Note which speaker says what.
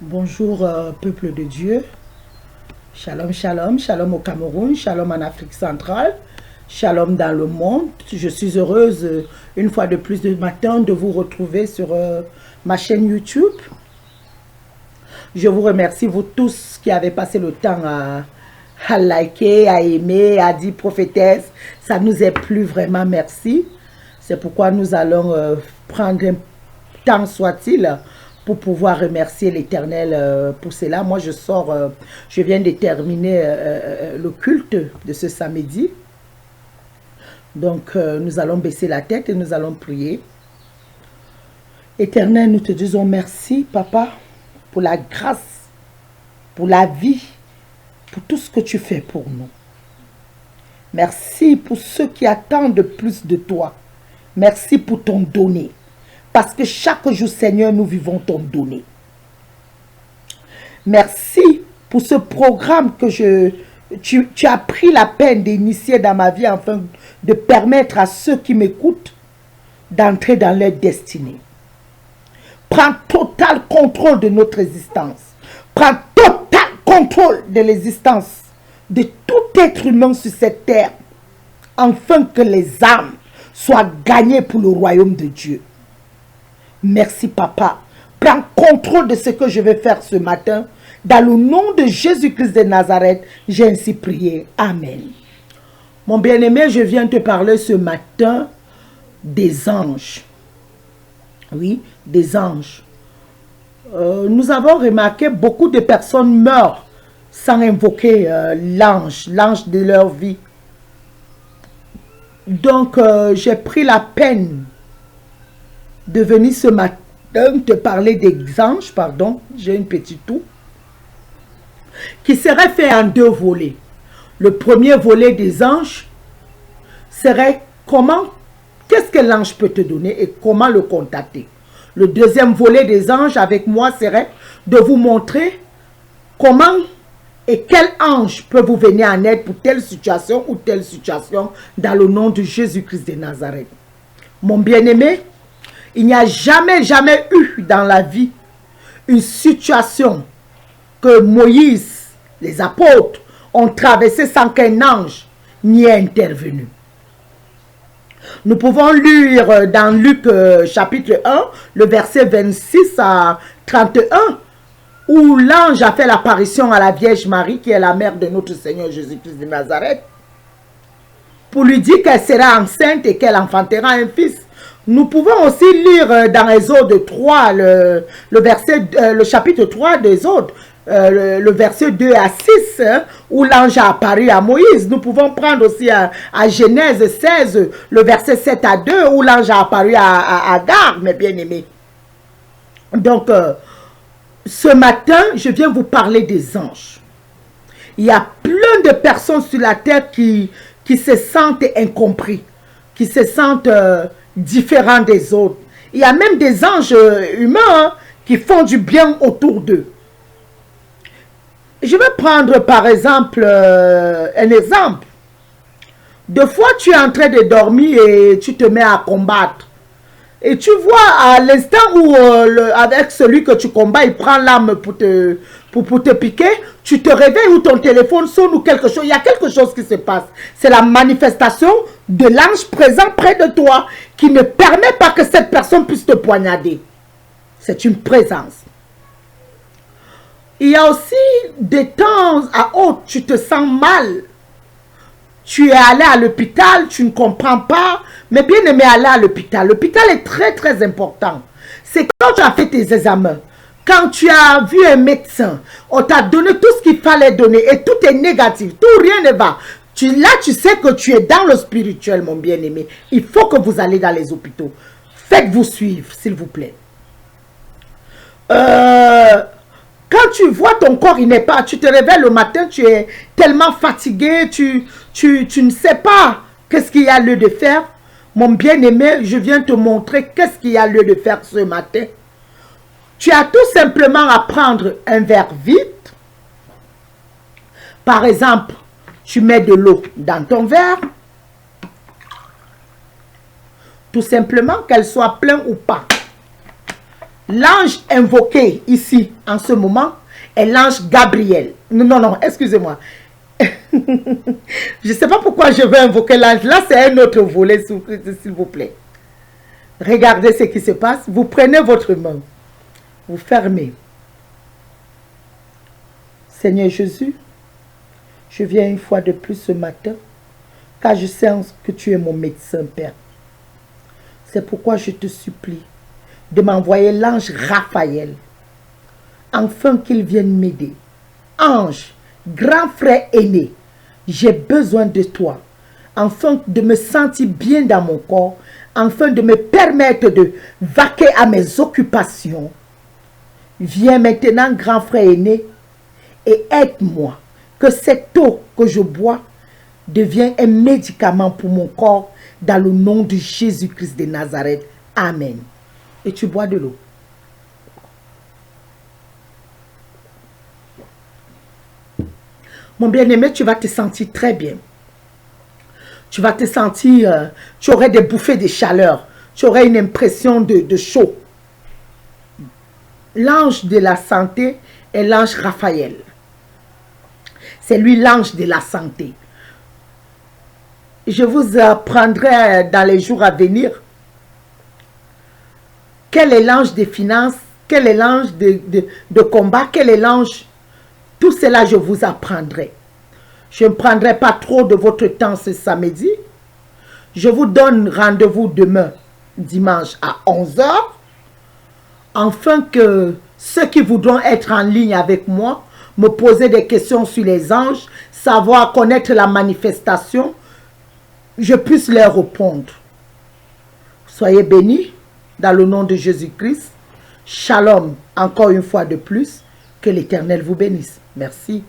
Speaker 1: Bonjour peuple de Dieu, shalom shalom, shalom au Cameroun, shalom en Afrique centrale, shalom dans le monde. Je suis heureuse une fois de plus de matin de vous retrouver sur ma chaîne YouTube. Je vous remercie vous tous qui avez passé le temps à liker, à aimer, à dire prophétesse. Ça nous est plu vraiment, merci. C'est pourquoi nous allons prendre un temps soit-il pour pouvoir remercier l'Éternel pour cela. Moi, je viens de terminer le culte de ce samedi. Donc, nous allons baisser la tête et nous allons prier. Éternel, nous te disons merci, Papa, pour la grâce, pour la vie, pour tout ce que tu fais pour nous. Merci pour ceux qui attendent plus de toi. Merci pour ton donné. Parce que chaque jour, Seigneur, nous vivons ton donné. Merci pour ce programme que tu as pris la peine d'initier dans ma vie afin de permettre à ceux qui m'écoutent d'entrer dans leur destinée. Prends total contrôle de notre existence. Prends total contrôle de l'existence de tout être humain sur cette terre afin que les âmes soient gagnées pour le royaume de Dieu. Merci, Papa. Prends contrôle de ce que je vais faire ce matin. Dans le nom de Jésus-Christ de Nazareth, j'ai ainsi prié. Amen. Mon bien-aimé, je viens te parler ce matin des anges. Oui, des anges. Nous avons remarqué beaucoup de personnes meurent sans invoquer l'ange de leur vie. Donc, j'ai pris la peine de venir ce matin te parler des anges, pardon, j'ai une petite toux, qui serait fait en deux volets. Le premier volet des anges serait qu'est-ce que l'ange peut te donner et comment le contacter. Le deuxième volet des anges avec moi serait de vous montrer comment et quel ange peut vous venir en aide pour telle situation ou telle situation dans le nom de Jésus-Christ de Nazareth. Mon bien-aimé, il n'y a jamais eu dans la vie une situation que Moïse, les apôtres, ont traversée sans qu'un ange n'y ait intervenu. Nous pouvons lire dans Luc chapitre 1, le verset 26 à 31, où l'ange a fait l'apparition à la Vierge Marie, qui est la mère de notre Seigneur Jésus-Christ de Nazareth, pour lui dire qu'elle sera enceinte et qu'elle enfantera un fils. Nous pouvons aussi lire dans Exode 3, le chapitre 3 d'Exode, le verset 2 à 6, où l'ange a apparu à Moïse. Nous pouvons prendre aussi à Genèse 16, le verset 7 à 2, où l'ange a apparu à Agar, mes bien-aimés. Donc, ce matin, je viens vous parler des anges. Il y a plein de personnes sur la terre qui se sentent incompris, qui se sentent différents des autres. Il y a même des anges humains qui font du bien autour d'eux. Je vais prendre par exemple un exemple. Des fois, tu es en train de dormir et tu te mets à combattre. Et tu vois à l'instant où avec celui que tu combats, il prend l'arme pour te piquer, tu te réveilles ou ton téléphone sonne ou quelque chose. Il y a quelque chose qui se passe. C'est la manifestation de l'ange présent près de toi qui ne permet pas que cette personne puisse te poignarder. C'est une présence. Il y a aussi des temps à autres, tu te sens mal. Tu es allé à l'hôpital, tu ne comprends pas. Mais bien aimé, aller à l'hôpital. L'hôpital est très très important. C'est quand tu as fait tes examens, quand tu as vu un médecin, on t'a donné tout ce qu'il fallait donner et tout est négatif, tout rien ne va. Là, tu sais que tu es dans le spirituel, mon bien-aimé. Il faut que vous allez dans les hôpitaux. Faites-vous suivre, s'il vous plaît. Quand tu vois ton corps, il n'est pas, tu te réveilles le matin, tu es tellement fatigué, tu ne sais pas qu'est-ce qu'il y a lieu de faire. Mon bien-aimé, je viens te montrer qu'est-ce qu'il y a lieu de faire ce matin. Tu as tout simplement à prendre un verre vide. Par exemple, tu mets de l'eau dans ton verre. Tout simplement, qu'elle soit pleine ou pas. L'ange invoqué ici, en ce moment, est l'ange Gabriel. Non, excusez-moi. Je ne sais pas pourquoi je veux invoquer l'ange. Là, c'est un autre volet, s'il vous plaît. Regardez ce qui se passe. Vous prenez votre main. Vous fermez. Seigneur Jésus, je viens une fois de plus ce matin, car je sens que tu es mon médecin, Père. C'est pourquoi je te supplie de m'envoyer l'ange Raphaël, afin qu'il vienne m'aider. Ange, grand frère aîné, j'ai besoin de toi, afin de me sentir bien dans mon corps, afin de me permettre de vaquer à mes occupations. Viens maintenant, grand frère aîné, et aide-moi, que cette eau que je bois devienne un médicament pour mon corps, dans le nom de Jésus-Christ de Nazareth. Amen. Et tu bois de l'eau. Mon bien-aimé, tu vas te sentir très bien. Tu vas te sentir, tu aurais des bouffées de chaleur. Tu aurais une impression de chaud. L'ange de la santé est l'ange Raphaël. C'est lui l'ange de la santé. Je vous apprendrai dans les jours à venir quel est l'ange des finances, quel est l'ange de combat, quel est l'ange. Tout cela, je vous apprendrai. Je ne prendrai pas trop de votre temps ce samedi. Je vous donne rendez-vous demain, dimanche à 11 h, afin que ceux qui voudront être en ligne avec moi, me poser des questions sur les anges, savoir connaître la manifestation, je puisse leur répondre. Soyez bénis dans le nom de Jésus-Christ. Shalom, encore une fois de plus. Que l'Éternel vous bénisse. Merci.